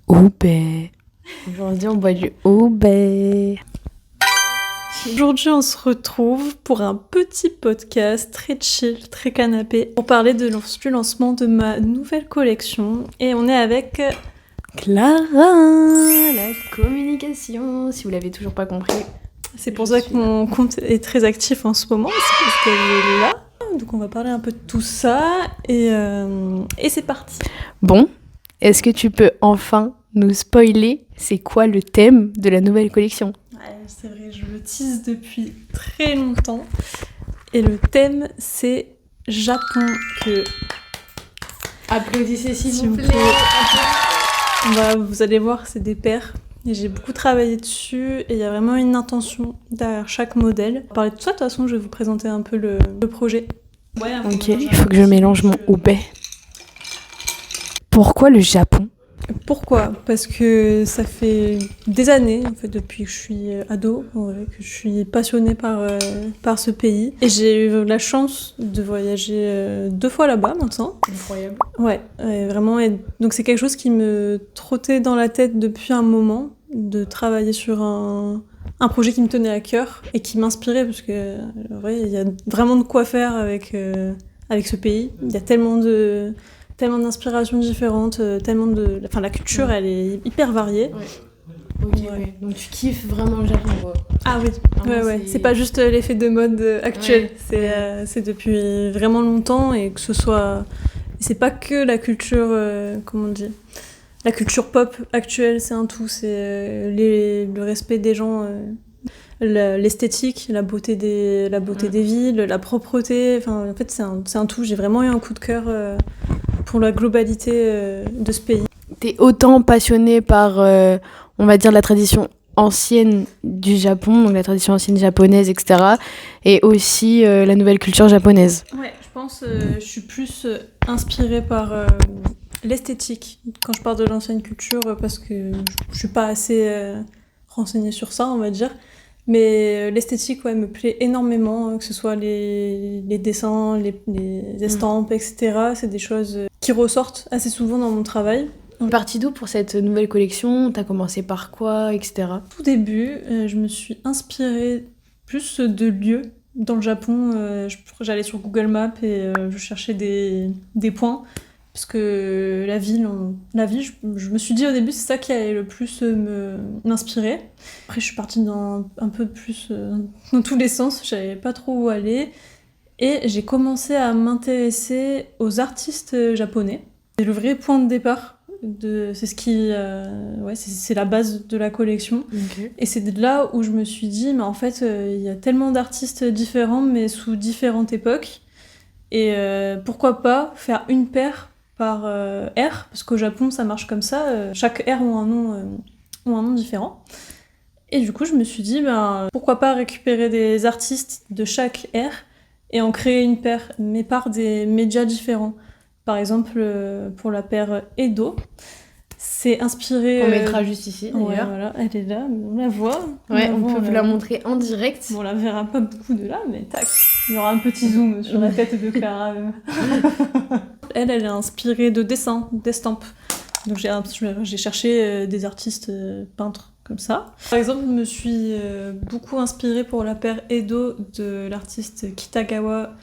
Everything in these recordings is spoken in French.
Oubé. Aujourd'hui, on boit du Oubé. Aujourd'hui, on se retrouve pour un petit podcast très chill, très canapé, pour parler du lancement de ma nouvelle collection. Et on est avec Clara, la communication, si vous l'avez toujours pas compris. C'est pour ça que mon compte est très actif en ce moment, c'est parce qu'elle est là. Donc on va parler un peu de tout ça et c'est parti. Bon, est-ce que tu peux enfin nous spoiler c'est quoi le thème de la nouvelle collection ? Ouais, c'est vrai, je le tease depuis très longtemps. Et le thème, c'est Japon. Applaudissez s'il vous plaît. Vous allez voir, c'est des paires. Et j'ai beaucoup travaillé dessus et il y a vraiment une intention derrière chaque modèle. Pour parler de ça, de toute façon, je vais vous présenter un peu le projet. Ouais, ok, il faut que je mélange mon Oubé. Pourquoi le Japon ? Pourquoi ? Parce que ça fait des années, en fait, depuis que je suis ado, que je suis passionnée par ce pays. Et j'ai eu la chance de voyager 2 fois là-bas maintenant. Incroyable. Ouais, vraiment. Et donc c'est quelque chose qui me trottait dans la tête depuis un moment, de travailler sur un projet qui me tenait à cœur et qui m'inspirait, parce que il y a vraiment de quoi faire avec ce pays. Il y a tellement d'inspirations différentes, la culture, elle est hyper variée. Ouais. Ok, ouais. Donc tu kiffes vraiment le Japon, quoi. Ah oui, ouais. C'est pas juste l'effet de mode actuel, c'est depuis vraiment longtemps, et que ce soit... C'est pas que la culture, comment on dit, la culture pop actuelle, c'est un tout, c'est le respect des gens, l'esthétique, la beauté des villes, la propreté, enfin en fait c'est un tout. J'ai vraiment eu un coup de cœur pour la globalité de ce pays. T'es autant passionnée par, on va dire, la tradition ancienne du Japon, donc la tradition ancienne japonaise, etc., et aussi la nouvelle culture japonaise. Ouais, je pense je suis plus inspirée par l'esthétique quand je parle de l'ancienne culture, parce que je suis pas assez renseignée sur ça, on va dire. Mais l'esthétique, ouais, me plaît énormément, que ce soit les dessins, les estampes, etc. C'est des choses qui ressortent assez souvent dans mon travail. Parti d'où pour cette nouvelle collection ? T'as commencé par quoi, etc. Tout début, je me suis inspirée plus de lieux dans le Japon. J'allais sur Google Maps et je cherchais des points. Parce que la ville, je me suis dit au début, c'est ça qui allait le plus m'inspirer. Après, je suis partie dans un peu plus dans tous les sens, je savais pas trop où aller. Et j'ai commencé à m'intéresser aux artistes japonais. C'est le vrai point de départ. C'est ce qui, c'est la base de la collection. Okay. Et c'est de là où je me suis dit, mais en fait, il y a tellement d'artistes différents, mais sous différentes époques. Et pourquoi pas faire une paire par ère, parce qu'au Japon ça marche comme ça, chaque ère ont un nom différent. Et du coup je me suis dit, pourquoi pas récupérer des artistes de chaque ère et en créer une paire, mais par des médias différents. Par exemple, pour la paire Edo, c'est inspiré... On mettra juste ici, d'ailleurs. Ouais, voilà, elle est là, on la voit. Ouais, on peut vous la montrer en direct. Bon, on la verra pas beaucoup de là, mais tac, il y aura un petit zoom sur la tête de Clara. Elle est inspirée de dessins, d'estampes. Donc j'ai cherché des artistes peintres comme ça. Par exemple, je me suis beaucoup inspirée pour la paire Edo de l'artiste Kitagawa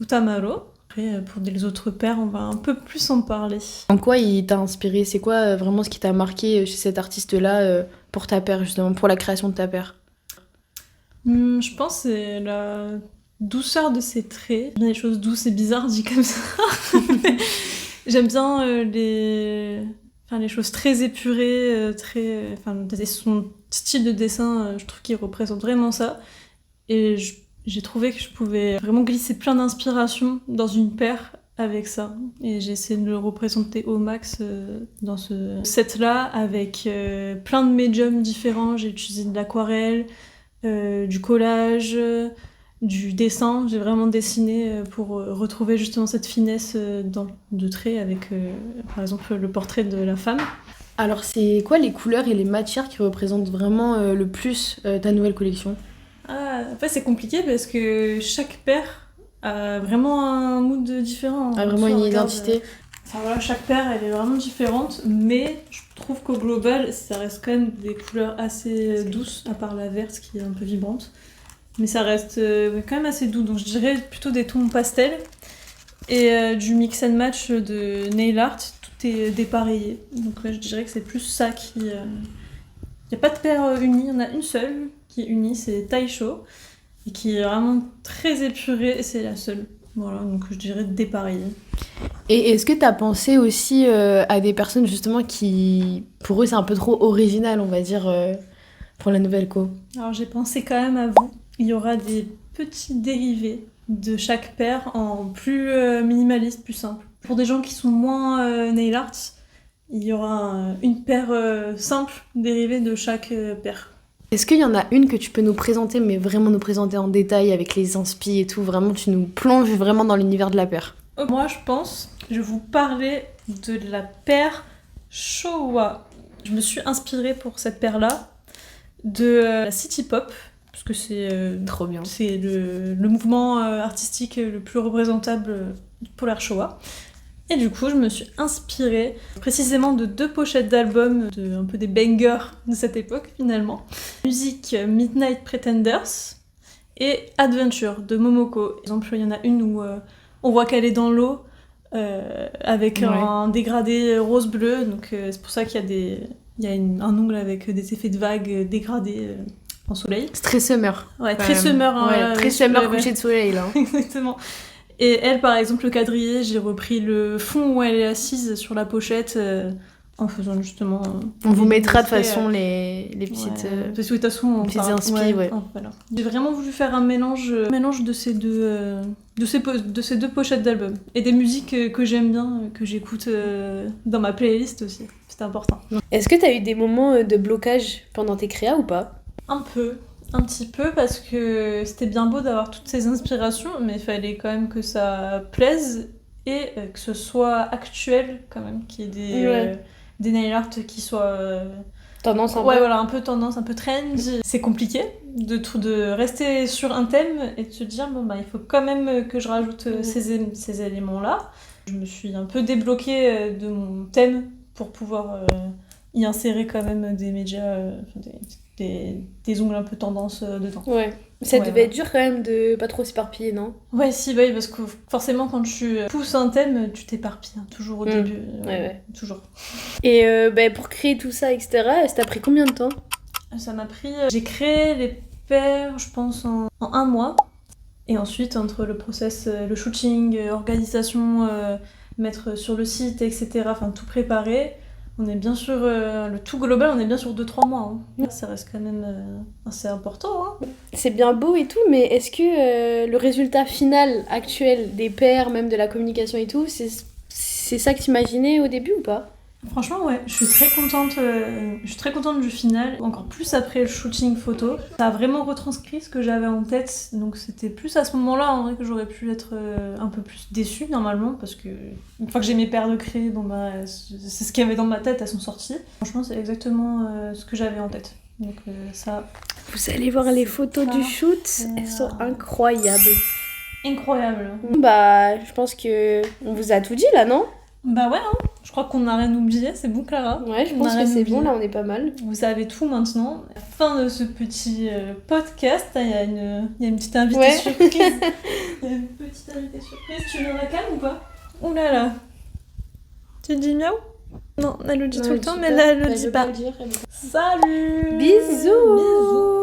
Utamaro. Après, pour les autres paires, on va un peu plus en parler. En quoi il t'a inspiré ? C'est quoi vraiment ce qui t'a marqué chez cet artiste-là pour ta paire, justement, pour la création de ta paire ? Je pense que c'est la douceur de ses traits. Des choses douces et bizarres dit comme ça. J'aime bien les choses très épurées, son style de dessin, je trouve qu'il représente vraiment ça. Et j'ai trouvé que je pouvais vraiment glisser plein d'inspiration dans une paire avec ça. Et j'ai essayé de le représenter au max dans ce set-là, avec plein de médiums différents. J'ai utilisé de l'aquarelle, du collage, du dessin. J'ai vraiment dessiné pour retrouver justement cette finesse de trait avec, par exemple, le portrait de la femme. Alors, c'est quoi les couleurs et les matières qui représentent vraiment le plus ta nouvelle collection ? En fait, c'est compliqué parce que chaque paire a vraiment un mood différent. A vraiment une identité. Enfin voilà, chaque paire elle est vraiment différente, mais je trouve qu'au global ça reste quand même des couleurs assez douces, à part la verte qui est un peu vibrante. Mais ça reste quand même assez doux, donc je dirais plutôt des tons pastels. Et du mix and match de nail art, tout est dépareillé. Donc ouais, je dirais que c'est plus ça qui... Il n'y a pas de paire unie, il y en a une seule qui est unie, c'est Taisho. Et qui est vraiment très épurée, et c'est la seule. Voilà, donc je dirais dépareillé. Et est-ce que tu as pensé aussi à des personnes justement qui, pour eux, c'est un peu trop original, on va dire, pour la nouvelle co? Alors j'ai pensé quand même à vous. Il y aura des petits dérivés de chaque paire en plus minimaliste, plus simple. Pour des gens qui sont moins nail art, il y aura une paire simple dérivée de chaque paire. Est-ce qu'il y en a une que tu peux nous présenter, mais vraiment nous présenter en détail avec les inspi et tout, vraiment tu nous plonges vraiment dans l'univers de la paire? Moi je pense, je vais vous parler de la paire Showa. Je me suis inspirée pour cette paire-là de la City Pop, parce que c'est Trop bien. c'est le mouvement artistique le plus représentable pour l'art Showa. Et du coup, je me suis inspirée précisément de 2 pochettes d'albums, un peu des bangers de cette époque finalement. Musique Midnight Pretenders et Adventure de Momoko. Par exemple, il y en a une où on voit qu'elle est dans l'eau avec un dégradé rose-bleu. Donc c'est pour ça qu'il y a un ongle avec des effets de vagues dégradés en soleil. C'est très summer. Ouais, très summer. Hein, ouais, très summer coucher de soleil là. Exactement. Et elle, par exemple, le quadrillé, j'ai repris le fond où elle est assise sur la pochette en faisant justement... on vous mettra de toute façon les petites... Parce que de toute façon, petites inspi, ouais. Voilà. J'ai vraiment voulu faire un mélange de ces deux pochettes d'albums. Et des musiques que j'aime bien, que j'écoute dans ma playlist aussi. C'était important. Est-ce que t'as eu des moments de blocage pendant tes créas ou pas? Un petit peu, parce que c'était bien beau d'avoir toutes ces inspirations, mais il fallait quand même que ça plaise et que ce soit actuel quand même, qu'il y ait des nail art qui soient... Tendance un peu. Ouais, voilà, un peu tendance, un peu trendy. C'est compliqué de rester sur un thème et de se dire, bon, bah, il faut quand même que je rajoute ces éléments-là. Je me suis un peu débloquée de mon thème pour pouvoir y insérer quand même des médias, des ongles un peu tendance dedans. Ouais. Ça devait être dur quand même de pas trop s'éparpiller, non? Ouais, si, bah oui, parce que forcément, quand tu pousses un thème, tu t'éparpilles, hein, toujours au début. Ouais. Toujours. Et pour créer tout ça, etc., ça t'a pris combien de temps? Ça m'a pris... J'ai créé les paires, je pense, en 1 mois. Et ensuite, entre le process, le shooting, organisation, mettre sur le site, etc., enfin, tout préparer... On est bien sûr, le tout global, on est bien sur 2-3 mois. Hein. Ça reste quand même assez important. Hein. C'est bien beau et tout, mais est-ce que le résultat final actuel des pairs, même de la communication et tout, c'est ça que t'imaginais au début ou pas? Franchement, ouais, je suis très contente du final, encore plus après le shooting photo. Ça a vraiment retranscrit ce que j'avais en tête, donc c'était plus à ce moment-là en vrai que j'aurais pu être un peu plus déçue normalement, parce que une fois que j'ai mes paires de créer, bon bah c'est ce qu'il y avait dans ma tête, elles sont sorties. Franchement, c'est exactement ce que j'avais en tête. Donc ça... Vous allez voir les photos du shoot, elles sont incroyables. Incroyable. Bah, je pense que on vous a tout dit là, non? Bah ouais, hein. Je crois qu'on n'a rien oublié, c'est bon Clara? Ouais, je pense que c'est bon, là on est pas mal. Vous savez tout maintenant. À la fin de ce petit podcast, il y a une petite invitée surprise. Il y a une petite invitée surprise. Tu viens la calme ou pas? Ouh là là. Tu dis miaou? Non, elle le dit tout le temps, mais là elle le dit pas. Salut! Bisous!